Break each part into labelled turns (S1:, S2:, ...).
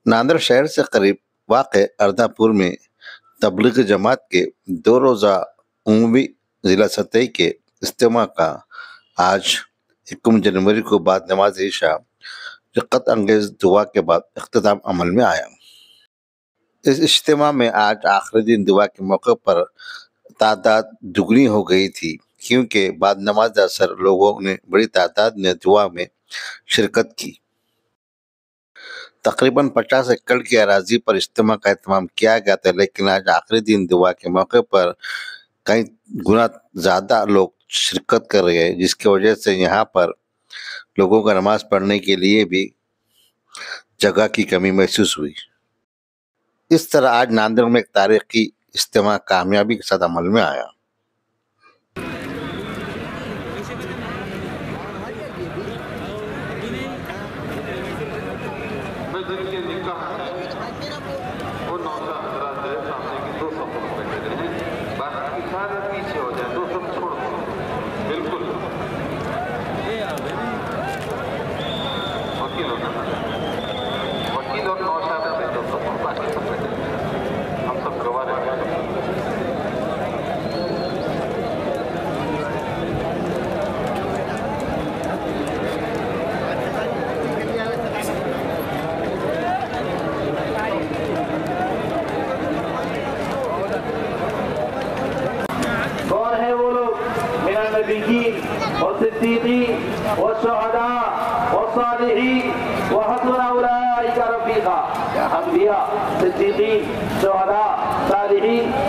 S1: नांदेड़ शहर से करीब वाक़ अर्दापुर में तबलीग जमात के 2 रोज़ा उमूमी ज़िला सतही के इज्तिमा का आज 1 जनवरी को बाद नमाज इशा रिक़्क़त अंगेज़ दुआ के बाद इख्तिताम अमल में आया। इस इज्तिमा में आज आखिरी दिन दुआ के मौके पर तादाद दुगनी हो गई थी, क्योंकि बाद नमाज असर लोगों ने बड़ी तादाद में दुआ में शिरकत की। तकरीबन 50 एकड़ की अराजी पर इज्तिमा का एहतमाम किया गया था, लेकिन आज आखिरी दिन दुआ के मौके पर कई गुना ज़्यादा लोग शिरकत कर रहे हैं, जिसकी वजह से यहाँ पर लोगों को नमाज पढ़ने के लिए भी जगह की कमी महसूस हुई। इस तरह आज नांदेड़ में एक तारीखी इज्तिमा कामयाबी के साथ अमल में आया।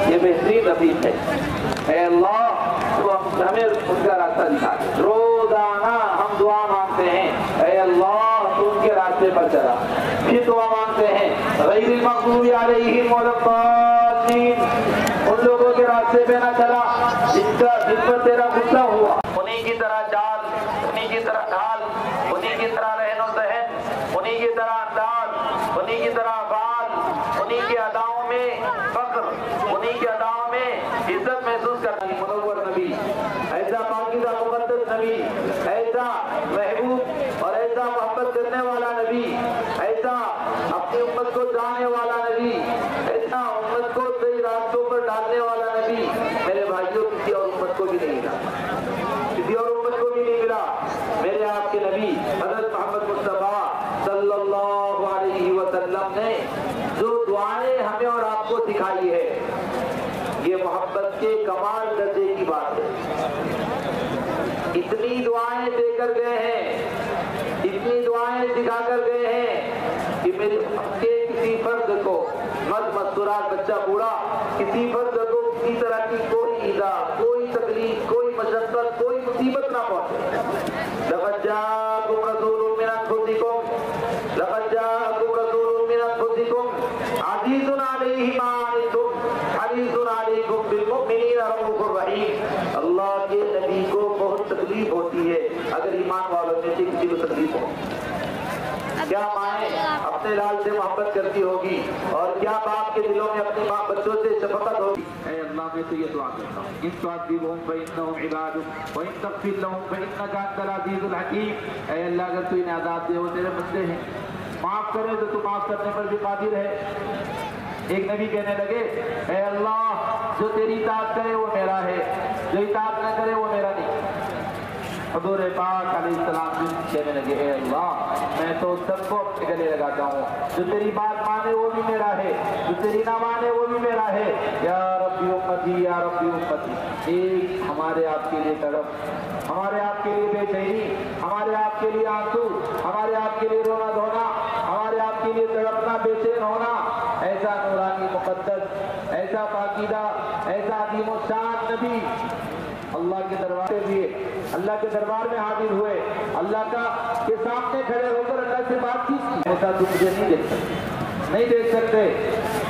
S2: ये बेहतरीन रफीक है। ऐ अल्लाह, तो हमें उनका रास्ता दिखा दे। रोजाना हम दुआ मांगते हैं, ऐ अल्लाह तू उनके रास्ते पर चला। फिर दुआ मांगते हैं, गैरिल मग़ज़ूबि अलैहिम वलद्दाल्लीन, उन लोगों के रास्ते पे ना चला जिन पर तेरा गुस्सा हुआ। उन्हीं की तरह चाल, उन्हीं की तरह ढाल, उन्हीं की तरह रहनो सहन, उन्हीं की तरह अंदाज, उन्हीं की तरह बाल, उन्हीं की अदाओं में फक्र, उन्हीं की अदाओं में इज्जत महसूस करना। मुनव्वर नबी, ऐसा पाकीज़ा मुक़द्दस नबी, ऐसा महबूब और ऐसा मोहब्बत करने वाला नबी, ऐसा अपनी उम्मत को चाहने वाला नबी, ऐसा उम्मत को सही रास्तों पर डालने वाला नबी मेरे भाइयों किसी और उम्मत को भी नहीं मिला, किसी और उम्मत को भी नहीं मिला। मेरे आपके नबी हज़रत मोहम्मद मुस्तफ़ा सल्लल्लाहु अलैहि वसल्लम ने जो दुआएं हमें और आपको सिखाई है, ये मोहब्बत के कमाल दर्जे की बात है। इतनी दुआएं देकर गए हैं, इतनी दुआएं सिखा कर गए हैं कि मेरे के किसी फर्द को, मर्द मस्तूरात बच्चा बूढ़ा, किसी फर्द को किसी तरह की कोई ईज़ा, कोई तकलीफ, कोई मशक्क़त, कोई मुसीबत ना पहुंचे। लक़द जाअकुम रसूलुम मिन अनफुसिकुम, लक़द जाअकुम रसूलुम मिन अनफुसिकुम अज़ीज़ुन अलैहि मा अनित्तुम हरीज़ुन अलैकुम बिल मुमिनीना रऊफ़ुर रहीम। अल्लाह के नबी को बहुत तकलीफ होती है अगर ईमान वालों में से किसी को तकलीफ हो। क्या माएँ अपने लाल से मोहब्बत करती होगी और क्या बाप के दिलों में अपने माँ बच्चों से शफकत होगी। ऐ अल्लाह, मैं तो ये दुआ करता हूँ, इन तुअज़्ज़िबहुम फ़इन्नहुम इबादुक व इन तग़फ़िर लहुम फ़इन्नका अंतल अज़ीज़ुल हकीम। ऐ अल्लाह, अगर तू इन्हें आज़ाद दे, वो तेरे बंदे हैं, माफ़ करे तो तू माफ़ करने पर भी कादिर है। एक नबी कहने लगे, ऐ अल्लाह, जो तेरी इताअत करे वो मेरा है, जो इताअत न करे वो मेरा नहीं। हुज़ूर पाक अलैहिस्सलाम कहने लगे, ऐ अल्लाह, मैं तो सबको अपने गले लगाता हूँ, जो तेरी बात माने वो भी मेरा है, जो तेरी ना माने वो भी मेरा है। या रब्बी उम्मती, या रब्बी उम्मती। एक हमारे आपके लिए तड़प, हमारे आपके लिए बेचैनी, हमारे आपके लिए आंसू, हमारे आपके लिए रोना धोना, हमारे आपके लिए तड़पना, बेचैन होना। ऐसा नूरानी मुक़द्दस, ऐसा पाकीज़ा, ऐसा अज़ीम शान नबी अल्लाह के दरबार से हुए, अल्लाह के दरबार में हाजिर हुए, अल्लाह का के सामने खड़े होकर अल्लाह से बातचीत की। ऐसा तुम मुझे नहीं देख सकते, नहीं देख सकते।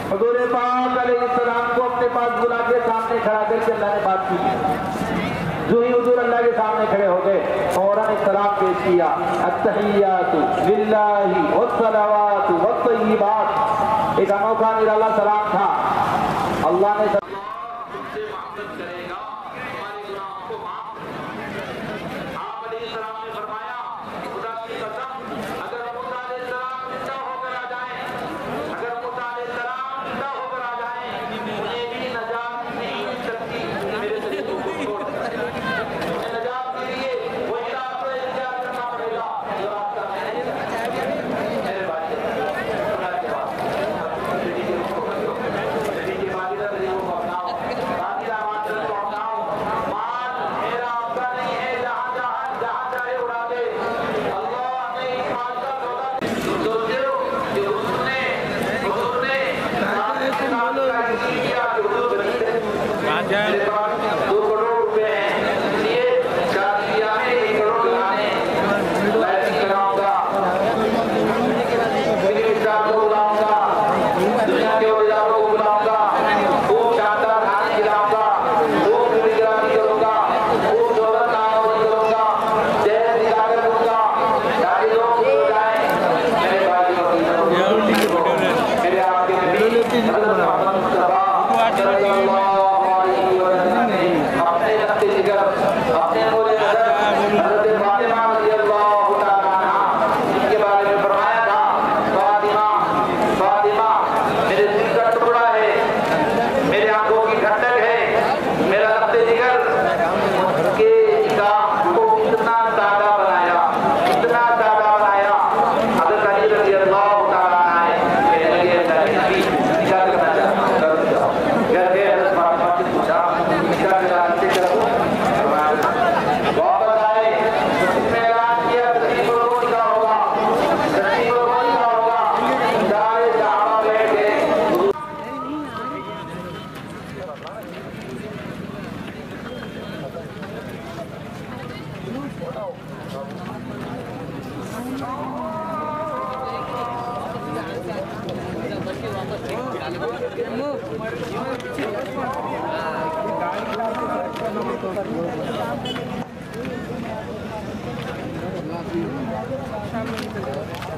S2: हुज़ूर पाक अलैहिस्सलाम को अपने पास बुला के सामने खड़ा करके अल्लाह ने बात की। जो ही हुज़ूर अल्लाह के सामने खड़े हो गए, फौरन एक सलाम पेश किया, अत्तहियातु लिल्लाहि वस्सलावातु वत्तय्यिबात। एक अनोखा निराला सलाम था। अल्लाह ने आपका नहीं है, जहाँ चाहे उड़ा दे। अल्लाह ने इस बात का सौदा सोचते हो कि हुजूर ने किया कि हुजूर मेरे पास 2 करोड़ रुपए हैं, इसलिए शादिया में 1 करोड़ लगाने लाइटिंग कराऊंगा, फिल्म स्टार को बुलाऊंगा, दुनिया के औजारों को बुलाऊंगा, खूब शानदार खाने खिलाऊंगा, खूब वीडियोग्राफी करूंगा, खूब शोहरत नामावरी करूंगा, जहर दिखाकर दूंगा ताकि लोग खुश हो जाएं। मेरे भाइयों मेरे आपके नबी हज़रत मोहम्मद मुस्तफा सल्लल्लाहु अलैहि वसल्लम ने अपने नफ्स जिगर अपने नूर नज़र हज़रत फातिमा रज़ियल्लाहु तआला अन्हा इनके बारे में फरमाया था, फातिमा मेरे दिल का टुकड़ा है, मेरे आंखों की ठंडक है, मेरा नफ्स जिगर के निकाह को इतना सादा बनाया, इतना सादा बनाया। हज़रत अली रज़ियल्लाहु तआला अन्हा कहने लगे निकाह करना चाहता हूं, कर दो। घर गए हज़रत फातिमा से पूछा निकाह कराते करो, वापस आए, इसमें ऐलान किया धरती पर रोज का होगा, धरती पर रोज का होगा। सारे सहाबा बैठ गए।
S3: शाम में